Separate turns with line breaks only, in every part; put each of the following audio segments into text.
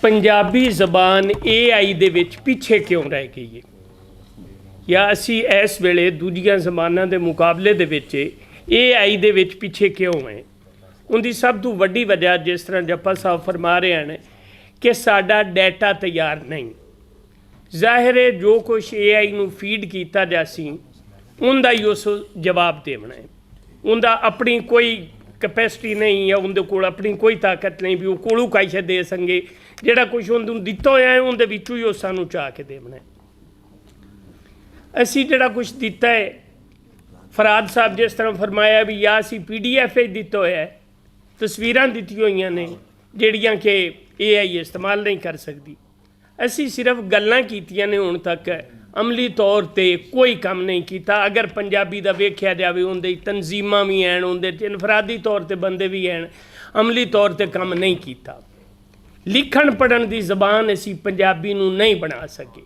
ਪੰਜਾਬੀ ਜ਼ਬਾਨ AI ਦੇ ਵਿੱਚ ਪਿੱਛੇ ਕਿਉਂ ਰਹਿ ਗਈ ਹੈ ਜਾਂ ਅਸੀਂ ਇਸ ਵੇਲੇ ਦੂਜੀਆਂ ਜ਼ਬਾਨਾਂ ਦੇ ਮੁਕਾਬਲੇ ਦੇ ਵਿੱਚ AI ਦੇ ਵਿੱਚ ਪਿੱਛੇ ਕਿਉਂ ਹੈ। ਉਹਦੀ ਸਭ ਤੋਂ ਵੱਡੀ ਵਜ੍ਹਾ ਜਿਸ ਤਰ੍ਹਾਂ ਜੱਪਾ ਸਾਹਿਬ ਫਰਮਾ ਰਹੇ ਹਨ ਕਿ ਸਾਡਾ ਡਾਟਾ ਤਿਆਰ ਨਹੀਂ। ਜ਼ਾਹਿਰ ਹੈ ਜੋ ਕੁਛ AI ਨੂੰ ਫੀਡ ਕੀਤਾ ਜਾਸੀ ਉਹਦਾ ਹੀ ਉਸ ਜਵਾਬ ਦੇਣਾ ਹੈ। ਉਹਦਾ ਆਪਣੀ ਕੋਈ कैपेसिटी नहीं है, उनके कोल अपनी कोई ताकत नहीं भी वो कोलू काइशा दे सके। जोड़ा कुछ उन्होंने दिता होया है उनके विचों ही सानू चाह के देना है। असी जोड़ा कुछ दिता है फराद साहब जिस तरह फरमाया भी या असी PDF दिता होया है, तस्वीरां दित्ती हुई ने जिहड़ियां कि AI इस्तेमाल नहीं कर सकती। असी सिर्फ गल्लां कीतियां ने हुण तक, अमली तौर पर कोई काम नहीं किया। अगर पंजाबी का वेख्या जाए उनकी तनजीमां भी हैं, उनके इनफरादी तौर पर बंदे भी हैं, अमली तौर पर काम नहीं किया। लिखण पढ़न की जबान असी पंजाबी नूं नहीं बना सके।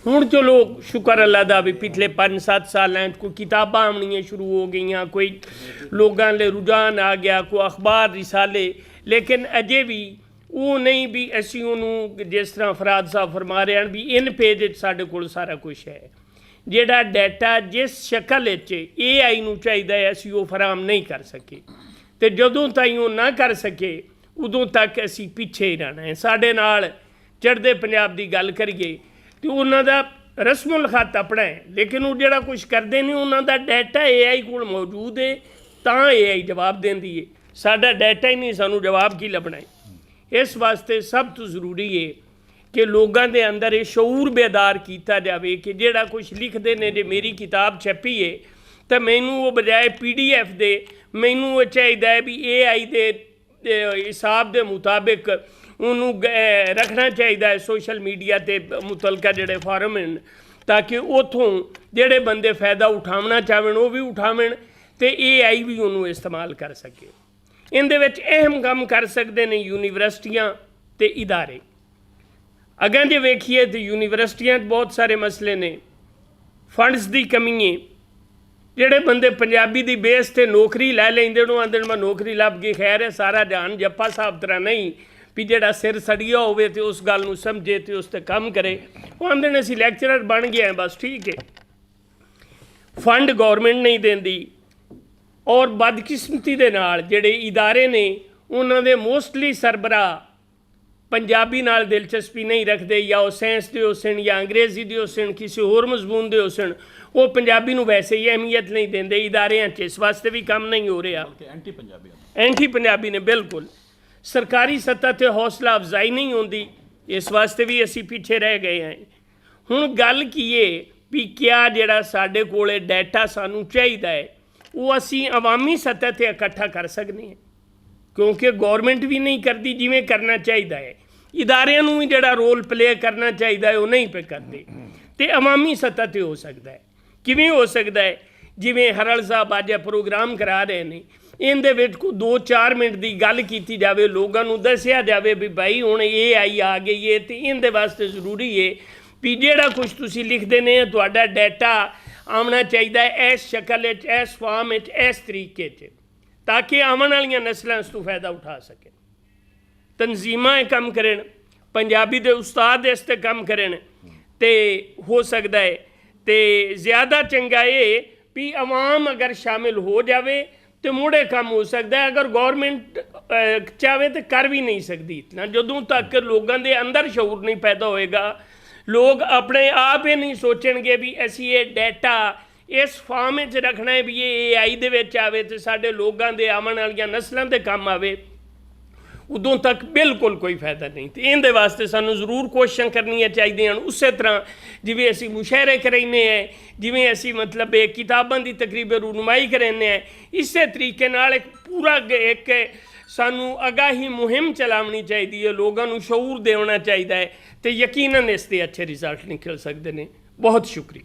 हुण चलो शुक्र अल्लाह दा भी पिछले 5-7 साल कोई किताबां आनियां शुरू हो गई, कोई लोगों ले रुझान आ गया, कोई अखबार रिसाले, लेकिन अजे भी वो नहीं भी असी उन्होंने जिस तरह फराद साहब फरमा रहे हैं भी इन पेज साढ़े कोल सारा कुछ है। जिहड़ा डाटा जिस शक्ल AI नूं चाहिदा है असी वो फराहम नहीं कर सके, तो जदों ताईं वो ना कर सके उदों तक असी पिछे ही रहना है। साढ़े नाल चढ़दे पंजाब की गल करिए तो उन्हां दा रस्मुल खत अपना है, लेकिन वो जिहड़ा कुछ करते हैं उन्हां दा डाटा AI कोल मौजूद है तां AI जवाब देंदी है। साडा डाटा ही नहीं, सानूं जवाब की लभना है। इस वास्ते सब तो जरूरी है कि लोगों के अंदर ये शऊर बेदार किया जाए कि जोड़ा कुछ लिखते हैं जो मेरी किताब छपी है तो मैनू वो बजाय PDF दे मैनू वो चाहिए है भी AI दे हिसाब के मुताबिक उन्होंने रखना चाहिए है सोशल मीडिया ते मुतलका जोड़े फार्म हैं, ताकि उतों जोड़े बंदे फायदा उठावना चाहन वो भी उठावन तो AI भी उन्होंने इस्तेमाल कर सके। इनदे विच अहम काम कर सकते हैं यूनिवर्सिटियां ते इदारे। अगर जो वेखिए तो यूनिवर्सिटियां बहुत सारे मसले ने, फंड्स की कमी है। जोड़े बंदे पंजाबी की बेस से नौकरी लै लेंदे आंदे मैं नौकरी लभ गई, खैर है सारा जान जप्पा साहब तरह नहीं भी जोड़ा सिर सड़िया होवे ते उस गल नूं समझे तो उस ते काम करे। वो आंदे ने असीं लैक्चरर बन गए हैं बस ठीक है। फंड गौरमेंट नहीं देंदी और बदकिस्मती दे नाल जिहड़े इदारे ने उन्होंने मोस्टली सरबराह पंजाबी नाल दिलचस्पी नहीं रखते, या वो साइंस के होसन या अंग्रेजी के होसन किसी होर मजमून के होसन, वो पंजाबी नूं वैसे ही अहमियत नहीं देंदे। इदारियां च इस वास्ते भी काम नहीं हो रहा, एंटी पंजाबी ने बिल्कुल। सरकारी सतह ते हौसला अफजाई नहीं होंदी, इस वास्ते भी असी पीछे रह गए हैं। हुण गल की है भी क्या जिहड़ा साडे कोले डाटा सानूं चाहीदा है वो असी अवामी सतह पर इकट्ठा कर सकते हैं, क्योंकि गौरमेंट भी नहीं करती जिमें करना चाहिए है। इदारियां नूं भी जिहड़ा रोल प्ले करना चाहिए है वो नहीं पे करते, तो अवामी सतह पर हो सकता है। किवें हो सकता है जिमें हरल साहब अज प्रोग्राम करा रहे हैं, इनदे विच कोई 2-4 मिनट की गल की जाए, लोगों को दसिया जाए भी भाई हुण AI आ गई है, तो इनदे वास्ते जरूरी है भी जिहड़ा कुछ तुसीं लिखदे ने तुहाडा डाटा आना चाहिए इस शक्ल इस फॉर्म इस तरीके ताकि आने वाली नस्लों इस तो फायदा उठा सकें। तनजीमां काम करें, पंजाबी के उस्ताद इस ते काम करें, तो हो सकता है तो ज़्यादा चंगा ये भी आवाम अगर शामिल हो जाए तो मुड़े काम हो सकता है। अगर गौरमेंट चाहे तो कर भी नहीं सकती इतना, जदों तक लोगों के अंदर शऊर नहीं पैदा होएगा, लोग अपने आप ही नहीं सोचणगे भी असी ये डाटा इस फॉर्म रखना है भी ये AI दे विच आवे तो साडे लोगों के आने वाली नस्लों के काम आवे, उदों तक बिल्कुल कोई फायदा नहीं। तो इहदे वास्ते सानूं जरूर कोशिशां करनियां चाहिए। उस तरह जिवें असी मुशायरे कराने हैं, जिवें असी मतलब किताबां की तकरीबन रूनमाई कराने हैं, इस तरीके नाल एक पूरा एक सानू आगाही मुहिम चलावनी चाहिए है, लोगों को शऊर देना चाहिए है, तो यकीनन इसके अच्छे रिजल्ट निकल सकते हैं। बहुत शुक्रिया।